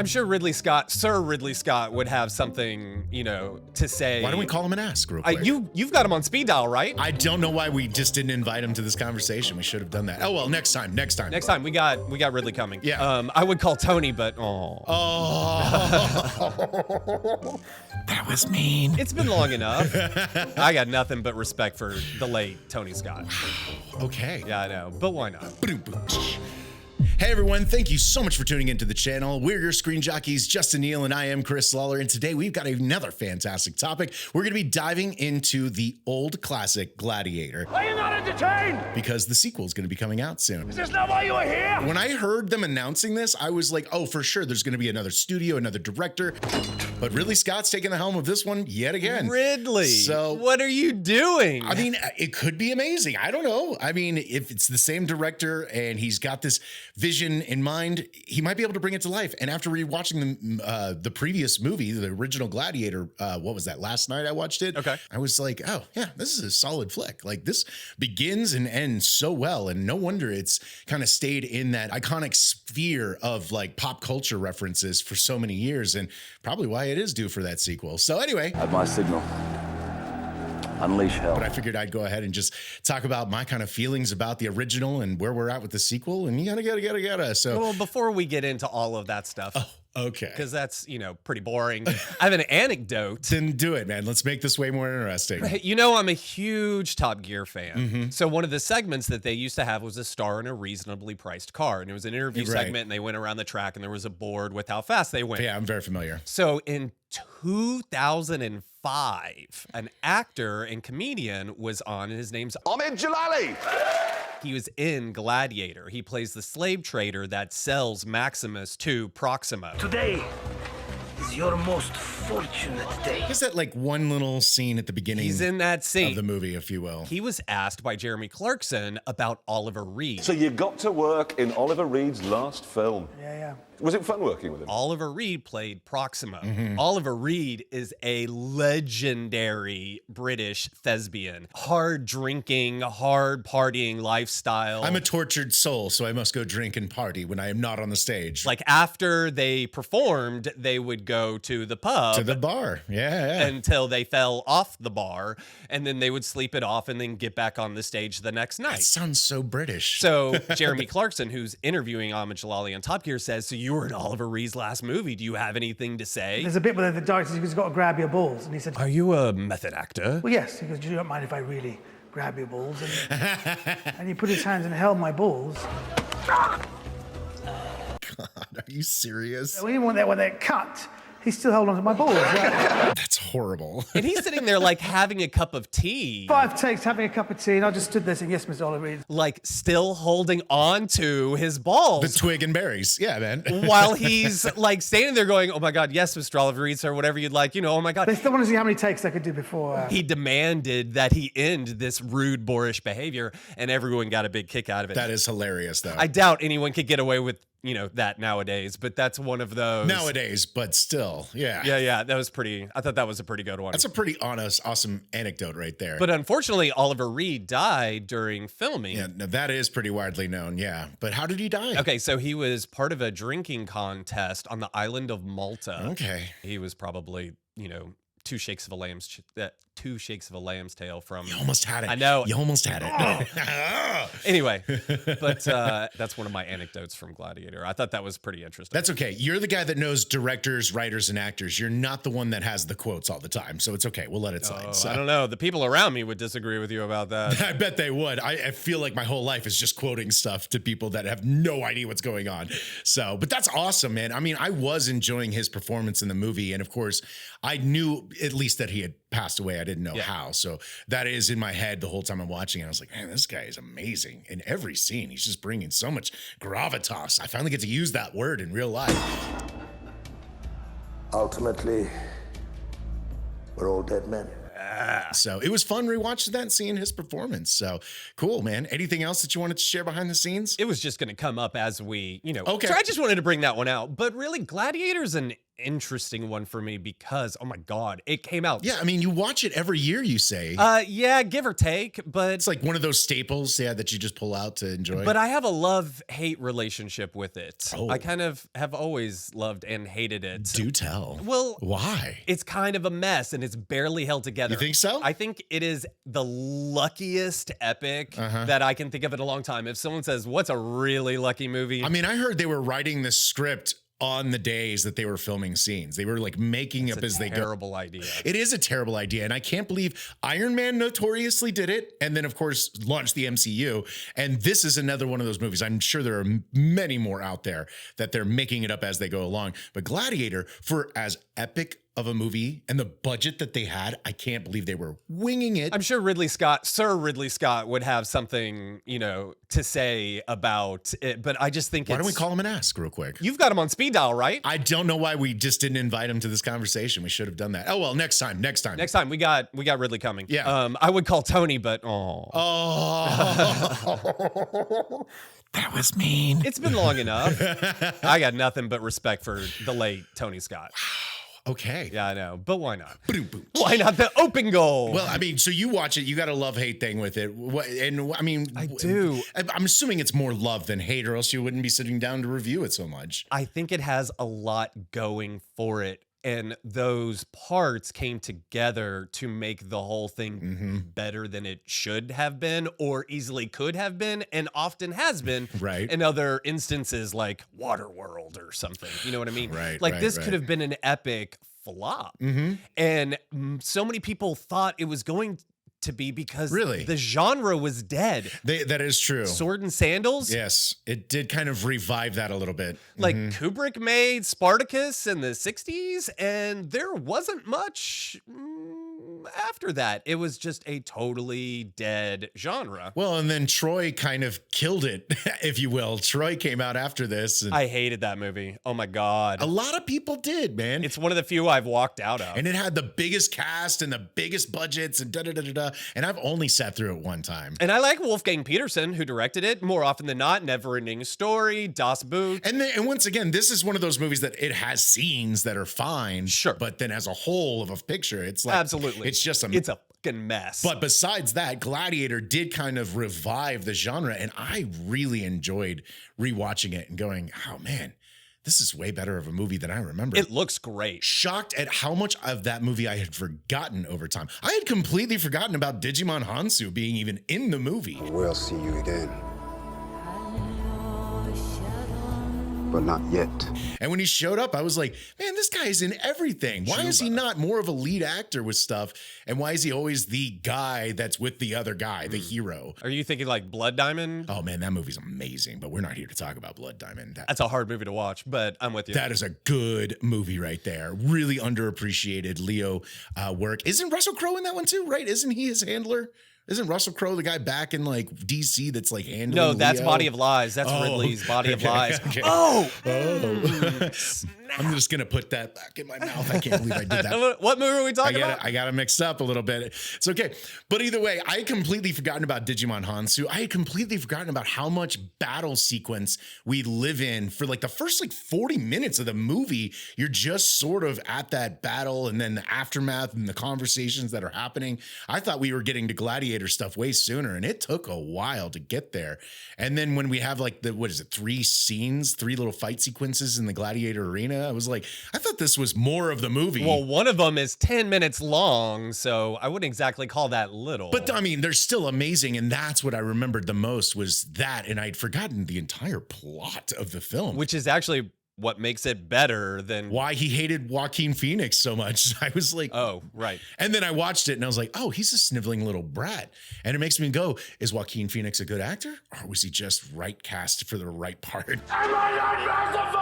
I'm sure Sir Ridley Scott would have something, to say. Why don't we call him and ask real quick? You've got him on speed dial, right? I don't know why we just didn't invite him to this conversation. We should have done that. Oh, well, next time. Next time, we got Ridley coming. Yeah. I would call Tony, but that was mean. It's been long enough. I got nothing but respect for the late Tony Scott. Okay. Yeah, I know, but why not? Hey everyone, thank you so much for tuning into the channel. We're your Screen Jockeys, Justin Neal, and I am Chris Lawler, and today we've got another fantastic topic. We're going to be diving into the old classic Gladiator. Are you not entertained? Because the sequel is going to be coming out soon. Is this not why you are here? When I heard them announcing this, I was like, oh, for sure, there's going to be another studio, another director. But Ridley Scott's taking the helm of this one yet again. Ridley, so what are you doing? I mean, it could be amazing. I don't know. I mean, if it's the same director and he's got this vision in mind, he might be able to bring it to life. And after rewatching the previous movie, the original Gladiator, what was that? Last night I watched it. Okay. I was like, oh yeah, this is a solid flick. Like this begins and ends so well, and no wonder it's kind of stayed in that iconic sphere of like pop culture references for so many years, and probably why it is due for that sequel. So anyway, At my signal, unleash hell. but I figured I'd go ahead and just talk about my kind of feelings about the original and where we're at with the sequel, and you gotta. So, well, before we get into all of that stuff, okay, because that's pretty boring. I have an anecdote. Then do it, man. Let's make this way more interesting. I'm a huge Top Gear fan. So one of the segments that they used to have was a star in a reasonably priced car, and it was an interview segment, and they went around the track, and there was a board with how fast they went. Yeah, I'm very familiar. So in 2005, an actor and comedian was on, and his name's Ahmed Jalali. He was in Gladiator. He plays the slave trader that sells Maximus to Proxima. Today is your most fortunate day. Is that like one little scene at the beginning? He's in that scene of the movie, if you will. He was asked by Jeremy Clarkson about Oliver Reed. So you got to work in Oliver Reed's last film. Yeah. Was it fun working with him? Oliver Reed played Proxima. Oliver Reed is a legendary British thespian. Hard drinking, hard partying lifestyle. I'm a tortured soul, so I must go drink and party when I am not on the stage. Like after they performed, they would go to the pub. To the bar. Yeah. Until they fell off the bar, and then they would sleep it off and then get back on the stage the next night. That sounds so British. So Jeremy Clarkson, who's interviewing Ahmed Jalali on Top Gear, says, so you were in Oliver Reed's last movie. Do you have anything to say? There's a bit where the director says, you've got to grab your balls. And he said, Are you a method actor? well, yes. He goes, you don't mind if I really grab your balls? And he put his hands and held my balls. God, are you serious? Even when they're cut, he still held on to my balls. Right? That's horrible. And he's sitting there like having a cup of tea. 5 takes, having a cup of tea, and I just stood there saying, yes, Mr. Oliver Reed. Like still holding on to his balls. The twig and berries. Yeah, man. While he's like standing there going, oh my God, yes, Mr. Oliver Reed, sir, whatever you'd like, oh my God. They still want to see how many takes they could do before. He demanded that he end this rude, boorish behavior, and everyone got a big kick out of it. That is hilarious, though. I doubt anyone could get away with that nowadays, but that's one of those. Nowadays, but still, yeah. Yeah, that was I thought that was a pretty good one. That's a pretty honest, awesome anecdote right there. But unfortunately, Oliver Reed died during filming. Yeah, no, that is pretty widely known, yeah. But how did he die? Okay, so he was part of a drinking contest on the island of Malta. Okay. He was probably, two shakes of a lamb's tail from. You almost had it. I know. You almost had it. Anyway, but that's one of my anecdotes from Gladiator. I thought that was pretty interesting. That's okay. You're the guy that knows directors, writers, and actors. You're not the one that has the quotes all the time, so it's okay. We'll let it slide. I don't know. The people around me would disagree with you about that. I bet they would. I feel like my whole life is just quoting stuff to people that have no idea what's going on. So, but that's awesome, man. I mean, I was enjoying his performance in the movie, and of course, I knew at least that he had passed away. I didn't know how. So that is in my head the whole time I'm watching it. I was like, man, this guy is amazing. In every scene, he's just bringing so much gravitas. I finally get to use that word in real life. Ultimately, we're all dead men. So it was fun rewatching that and seeing his performance. So cool, man. Anything else that you wanted to share behind the scenes? It was just going to come up as we, Okay. So I just wanted to bring that one out. But really, Gladiator's an interesting one for me because, oh my God, it came out. Yeah, I mean, you watch it every year, you say. Yeah, give or take, but It's like one of those staples, that you just pull out to enjoy. But I have a love-hate relationship with it. Oh. I kind of have always loved and hated it. Do tell. Well, why? it's kind of a mess and it's barely held together. You think so? I think it is the luckiest epic that I can think of in a long time. If someone says, what's a really lucky movie? I mean, I heard they were writing the script on the days that they were filming scenes. They were like making up as they go. Terrible idea. It is a terrible idea. And I can't believe Iron Man notoriously did it. And then, of course, launched the MCU. And this is another one of those movies. I'm sure there are many more out there that they're making it up as they go along. But Gladiator, for as epic of a movie and the budget that they had, I can't believe they were winging it. I'm sure Sir Ridley Scott would have something, to say about it. But I just think Why don't we call him and ask real quick? You've got him on speed dial, right? I don't know why we just didn't invite him to this conversation. We should have done that. Oh, well, next time. Next time we got Ridley coming. Yeah. I would call Tony, but Oh. That was mean. It's been long enough. I got nothing but respect for the late Tony Scott. Okay. Yeah, I know. But why not? Why not the open goal? Well, I mean, so you watch it, you got a love-hate thing with it. I do. I'm assuming it's more love than hate, or else you wouldn't be sitting down to review it so much. I think it has a lot going for it. And those parts came together to make the whole thing better than it should have been or easily could have been and often has been Right. in other instances like Waterworld or something. You know what I mean? Right, Like right, this right. could have been an epic flop. And so many people thought it was going to be because Really? the genre was dead. That is true. Sword and Sandals? Yes, it did kind of revive that a little bit. Like Kubrick made Spartacus in the 60s, and there wasn't much after that. It was just a totally dead genre. Well, and then Troy kind of killed it, if you will. Troy came out after this. And I hated that movie. Oh my God. a lot of people did, man. It's one of the few I've walked out of. And it had the biggest cast and the biggest budgets and da-da-da-da-da. And I've only sat through it one time. And I like Wolfgang Peterson, who directed it. More often than not, Never Ending Story, Das Boot. And once again, this is one of those movies that it has scenes that are fine. Sure. But then as a whole of a picture, it's like... Absolutely. It's just It's a fucking mess. But besides that, Gladiator did kind of revive the genre. And I really enjoyed rewatching it and going, oh, man, this is way better of a movie than I remember. It looks great. Shocked at how much of that movie I had forgotten over time. I had completely forgotten about Digimon Hansu being even in the movie. We'll see you again. But not yet. And when he showed up, I was like, man, this guy is in everything. Why is he not more of a lead actor with stuff? And why is he always the guy that's with the other guy, the hero? Are you thinking like Blood Diamond? Oh, man, that movie's amazing. But we're not here to talk about Blood Diamond. That's a hard movie to watch, but I'm with you. That is a good movie right there. Really underappreciated Leo work. Isn't Russell Crowe in that one too, right? Isn't he his handler? Isn't Russell Crowe the guy back in like DC that's like handling No, that's Leo? Body of Lies. That's Ridley's Body of Lies. Okay. Oh! I'm just going to put that back in my mouth. I can't believe I did that. What movie are we talking about? I got it mixed up a little bit. It's okay. But either way, I had completely forgotten about Digimon Hansu. I had completely forgotten about how much battle sequence we live in for like the first like 40 minutes of the movie. You're just sort of at that battle and then the aftermath and the conversations that are happening. I thought we were getting to Gladiator stuff way sooner, and it took a while to get there. And then when we have like the, 3 little fight sequences in the Gladiator arena, I was like, I thought this was more of the movie. Well, one of them is 10 minutes long, so I wouldn't exactly call that little. But I mean, they're still amazing, and that's what I remembered the most was that, and I'd forgotten the entire plot of the film. Which is actually what makes it better than... Why he hated Joaquin Phoenix so much. I was like... Oh, right. And then I watched it, and I was like, oh, he's a sniveling little brat. And it makes me go, is Joaquin Phoenix a good actor? Or was he just right cast for the right part? Am I not merciful?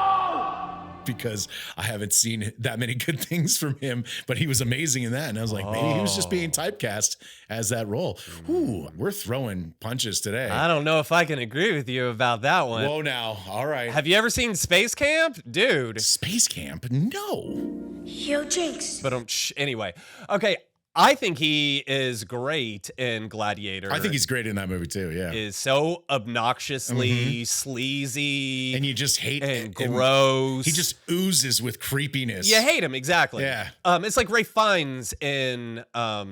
Because I haven't seen that many good things from him, but he was amazing in that. And I was like, maybe he was just being typecast as that role. Ooh, we're throwing punches today. I don't know if I can agree with you about that one. Whoa now. All right. Have you ever seen Space Camp? Dude. Space Camp? No. Yo, Jinx. But anyway. Okay. I think he is great in Gladiator. I think he's great in that movie too. Yeah, is so obnoxiously sleazy, and you just hate and gross. He just oozes with creepiness. You hate him, exactly. Yeah. It's like Ralph Fiennes in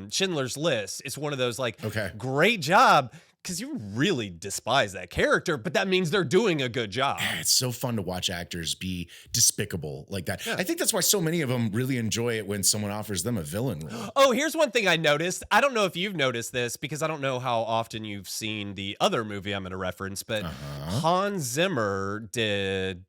Schindler's List. It's one of those like, okay, great job. Because you really despise that character, but that means they're doing a good job. Yeah, it's so fun to watch actors be despicable like that. Yeah. I think that's why so many of them really enjoy it when someone offers them a villain role. Oh, here's one thing I noticed. I don't know if you've noticed this because I don't know how often you've seen the other movie I'm going to reference, but Hans Zimmer did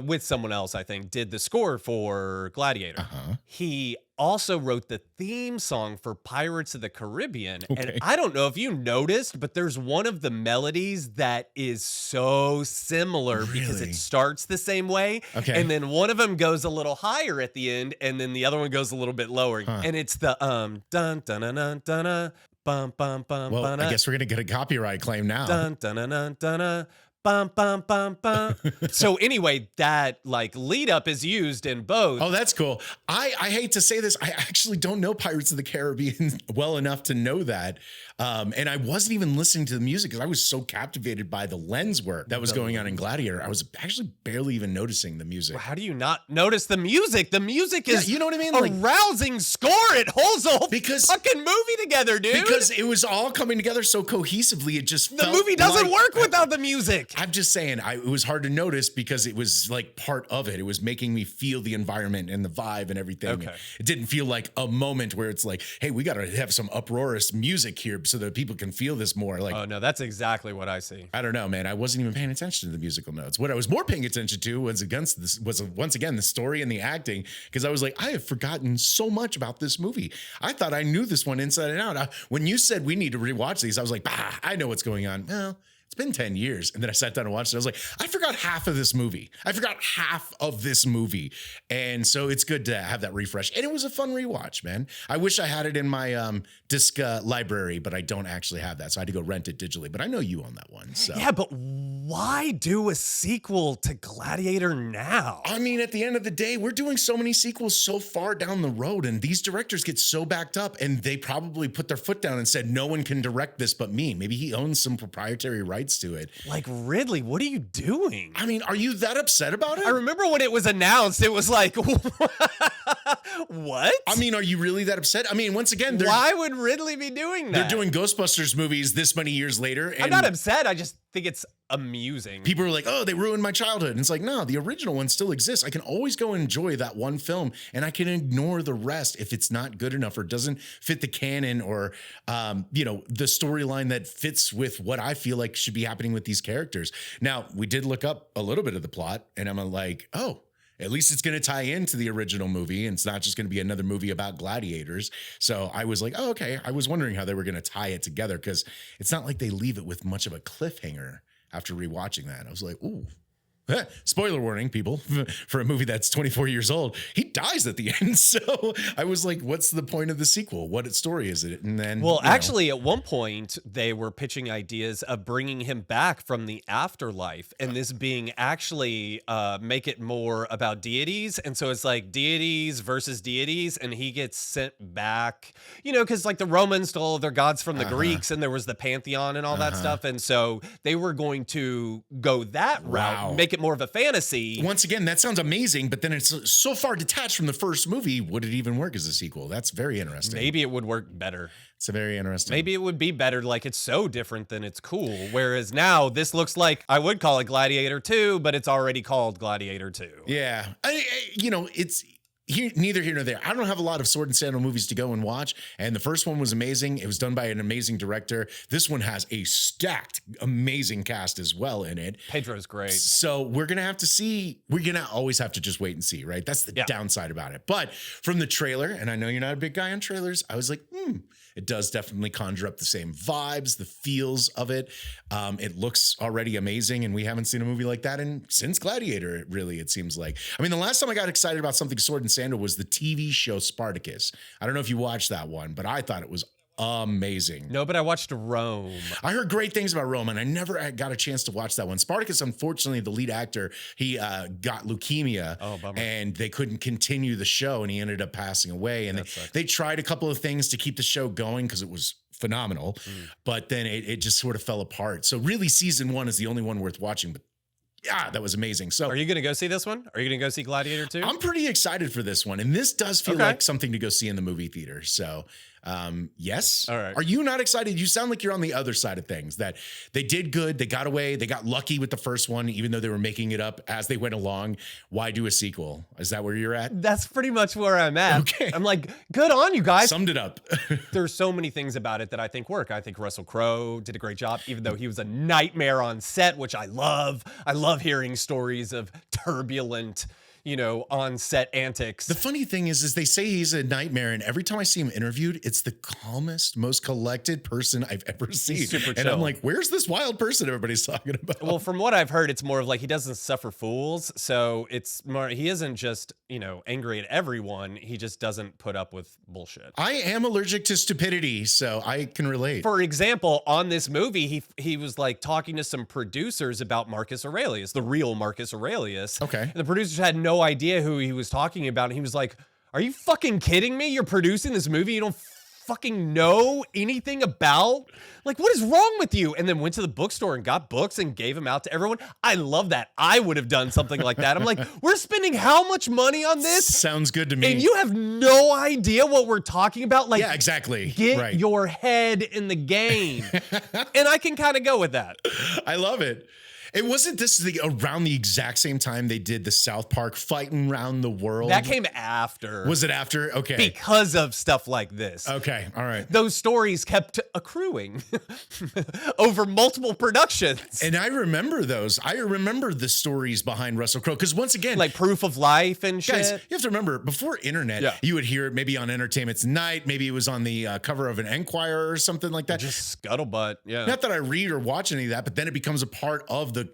with someone else, I think, did the score for Gladiator. He also wrote the theme song for Pirates of the Caribbean. Okay. And I don't know if you noticed, but there's one of the melodies that is so similar because it starts the same way. Okay. And then one of them goes a little higher at the end, and then the other one goes a little bit lower. And it's the dun dun dun dun dun bum bum bum. Well, I guess we're gonna get a copyright claim now. Dun dun dun dun. Bum, bum, bum, bum. So anyway, that like lead up is used in both. Oh, that's cool. I hate to say this. I actually don't know Pirates of the Caribbean well enough to know that. And I wasn't even listening to the music because I was so captivated by the lens work that was going on in Gladiator. I was actually barely even noticing the music. Well, how do you not notice the music? The music is, you know what I mean? A rousing score. It holds a whole fucking movie together, dude. Because it was all coming together so cohesively. It just the movie doesn't work without the music. I'm just saying, it was hard to notice because it was like part of it. It was making me feel the environment and the vibe and everything. Okay. It didn't feel like a moment where it's like, hey, we got to have some uproarious music here so that people can feel this more. Like, oh no, that's exactly what I see. I don't know, man. I wasn't even paying attention to the musical notes. What I was more paying attention to was once again the story and the acting, because I was like, I have forgotten so much about this movie. I thought I knew this one inside and out. When you said we need to rewatch these, I was like, I know what's going on. Well, it's been 10 years. And then I sat down and watched it. I was like, I forgot half of this movie. And so it's good to have that refresh. And it was a fun rewatch, man. I wish I had it in my disc library, but I don't actually have that. So I had to go rent it digitally. But I know you own that one. So yeah, but why do a sequel to Gladiator now? I mean, at the end of the day, we're doing so many sequels so far down the road, and these directors get so backed up, and they probably put their foot down and said, no one can direct this but me. Maybe he owns some proprietary rights to it. Like, Ridley, what are you doing? I mean, are you that upset about it? I remember when it was announced, it was like, what? I mean, are you really that upset? I mean, once again, why would Ridley be doing that? They're doing Ghostbusters movies this many years later. And I'm not upset. I just think it's amusing. People are like, oh, they ruined my childhood. And it's like, no, the original one still exists. I can always go and enjoy that one film, and I can ignore the rest if it's not good enough or doesn't fit the canon or, the storyline that fits with what I feel like should be happening with these characters. Now, we did look up a little bit of the plot, and I'm like, oh, at least it's going to tie into the original movie, and it's not just going to be another movie about gladiators. So I was like, oh, okay. I was wondering how they were going to tie it together, because it's not like they leave it with much of a cliffhanger after rewatching that. I was like, ooh. Spoiler warning, people, for a movie that's 24 years old, he dies at the end. So I was like, what's the point of the sequel? What story is it? And then, actually, at one point, they were pitching ideas of bringing him back from the afterlife, and this being actually make it more about deities. And so it's like deities versus deities, and he gets sent back, because like the Romans stole their gods from the Greeks, and there was the pantheon and all that stuff. And so they were going to go that route, make it more of a fantasy. Once again, that sounds amazing, but then it's so far detached from the first movie. Would it even work as a sequel? That's very interesting. Maybe it would work better. It's a very interesting. Maybe it would be better. Like, it's so different than it's cool. Whereas now this looks like, I would call it Gladiator 2, but it's already called Gladiator 2. Yeah. It's neither here nor there. I don't have a lot of sword and sandal movies to go and watch, and the first one was amazing. It was done by an amazing director. This one has a stacked, amazing cast as well in it. Pedro's great. So we're gonna have to see. We're gonna always have to just wait and see, right? That's the downside about it. But from the trailer, and I know you're not a big guy on trailers, I was like, it does definitely conjure up the same vibes, the feels of it. It looks already amazing, and we haven't seen a movie like that since Gladiator, really, it seems like. I mean, the last time I got excited about something sword and sandal was the TV show Spartacus. I don't know if you watched that one, but I thought it was amazing. No, but I watched Rome. I heard great things about Rome, and I never got a chance to watch that one. Spartacus, unfortunately, the lead actor, he got leukemia, bummer. and they couldn't continue the show, and he ended up passing away. And they tried a couple of things to keep the show going because it was phenomenal, but then it just sort of fell apart. So really, season 1 is the only one worth watching, but yeah, that was amazing. So are you going to go see this one? Are you going to go see Gladiator 2? I'm pretty excited for this one. And this does feel like something to go see in the movie theater. So yes. All right. Are you not excited? You sound like you're on the other side of things, that they did good. They got away. They got lucky with the first one, even though they were making it up as they went along. Why do a sequel? Is that where you're at? That's pretty much where I'm at. Okay. I'm like, good on you guys. Summed it up. There's so many things about it that I think work. I think Russell Crowe did a great job, even though he was a nightmare on set, which I love. I love hearing stories of turbulent, on set antics. The funny thing is they say he's a nightmare, and every time I see him interviewed, it's the calmest, most collected person I've ever seen. Super and chill. I'm like, where's this wild person everybody's talking about? Well, from what I've heard, it's more of like he doesn't suffer fools. So it's more, he isn't just, angry at everyone. He just doesn't put up with bullshit. I am allergic to stupidity, so I can relate. For example, on this movie, he was like talking to some producers about Marcus Aurelius, the real Marcus Aurelius. Okay. And the producers had no idea who he was talking about. And he was like, are you fucking kidding me? You're producing this movie. You don't fucking know anything about? Like, what is wrong with you? And then went to the bookstore and got books and gave them out to everyone. I love that. I would have done something like that. I'm like, we're spending how much money on this? Sounds good to me. And you have no idea what we're talking about? Like, yeah, exactly. Get your head in the game. And I can kind of go with that. I love it. It wasn't this around the exact same time they did the South Park Fighting Around the World? That came after. Was it after? Okay. Because of stuff like this. Okay. All right. Those stories kept accruing over multiple productions. And I remember those. I remember the stories behind Russell Crowe. Because once again, like Proof of Life and shit. Guys, you have to remember, before internet, you would hear it maybe on Entertainment Tonight. Maybe it was on the cover of an Enquirer or something like that. Just scuttlebutt. Yeah. Not that I read or watch any of that, but then it becomes a part of the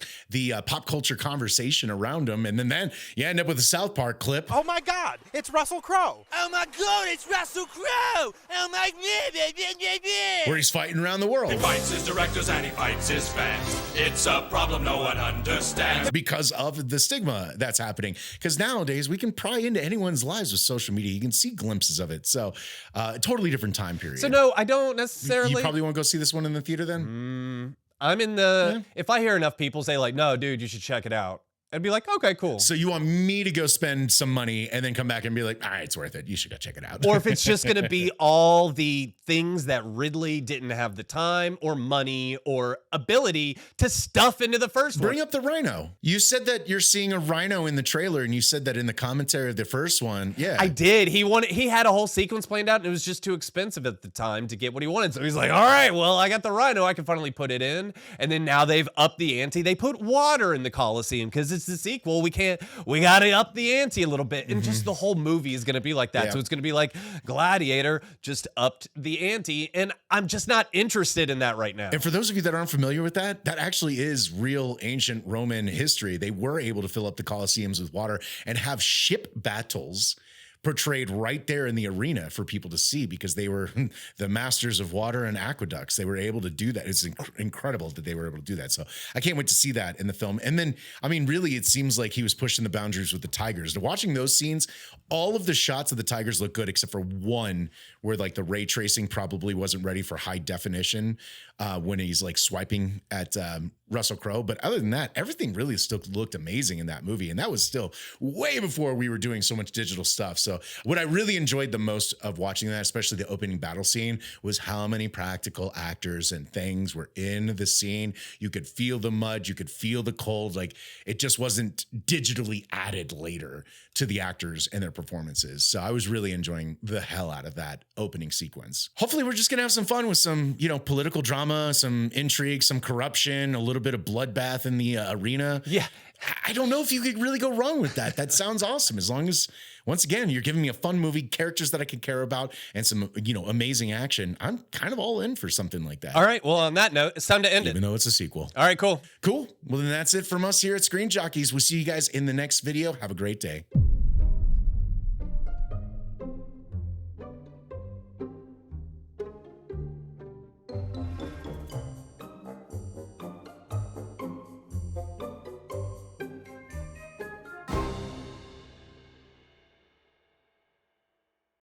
pop culture conversation around them. And then you end up with a South Park clip. Oh my God, it's Russell Crowe. Oh my God, it's Russell Crowe. Oh my God. Where he's fighting around the world. He fights his directors and he fights his fans. It's a problem no one understands. Because of the stigma that's happening. Because nowadays we can pry into anyone's lives with social media. You can see glimpses of it. So totally different time period. So no, I don't necessarily. You probably won't go see this one in the theater then? I'm in the, if I hear enough people say like, no, dude, you should check it out, I'd be like, okay, cool. So you want me to go spend some money and then come back and be like, all right, it's worth it. You should go check it out. Or if it's just going to be all the things that Ridley didn't have the time or money or ability to stuff into the first one. Bring up the rhino. You said that you're seeing a rhino in the trailer, and you said that in the commentary of the first one. Yeah, I did. He had a whole sequence planned out, and it was just too expensive at the time to get what he wanted. So he's like, all right, well, I got the rhino. I can finally put it in. And then now they've upped the ante. They put water in the Coliseum because it's the sequel. We got to up the ante a little bit. And just the whole movie is going to be like that. Yeah. So it's going to be like Gladiator just upped the ante. And I'm just not interested in that right now. And for those of you that aren't familiar with that, that actually is real ancient Roman history. They were able to fill up the Colosseums with water and have ship battles portrayed right there in the arena for people to see, because they were the masters of water and aqueducts. They were able to do that. It's incredible that they were able to do that. So I can't wait to see that in the film. And then, I mean, really, it seems like he was pushing the boundaries with the tigers. Watching those scenes, all of the shots of the tigers look good, except for one where like the ray tracing probably wasn't ready for high definition when he's like swiping at Russell Crowe. But other than that, everything really still looked amazing in that movie. And that was still way before we were doing so much digital stuff. So what I really enjoyed the most of watching that, especially the opening battle scene, was how many practical actors and things were in the scene. You could feel the mud, you could feel the cold. Like, it just wasn't digitally added later to the actors and their performances. So I was really enjoying the hell out of that opening sequence. Hopefully we're just gonna have some fun with some, political drama, some intrigue, some corruption, a little bit of bloodbath in the arena. Yeah. I don't know if you could really go wrong with that. That sounds awesome. As long as, once again, you're giving me a fun movie, characters that I could care about, and some, amazing action. I'm kind of all in for something like that. All right. Well, on that note, it's time to end it. Even though it's a sequel. All right, cool. Cool. Well, then that's it from us here at Screen Jockeys. We'll see you guys in the next video. Have a great day.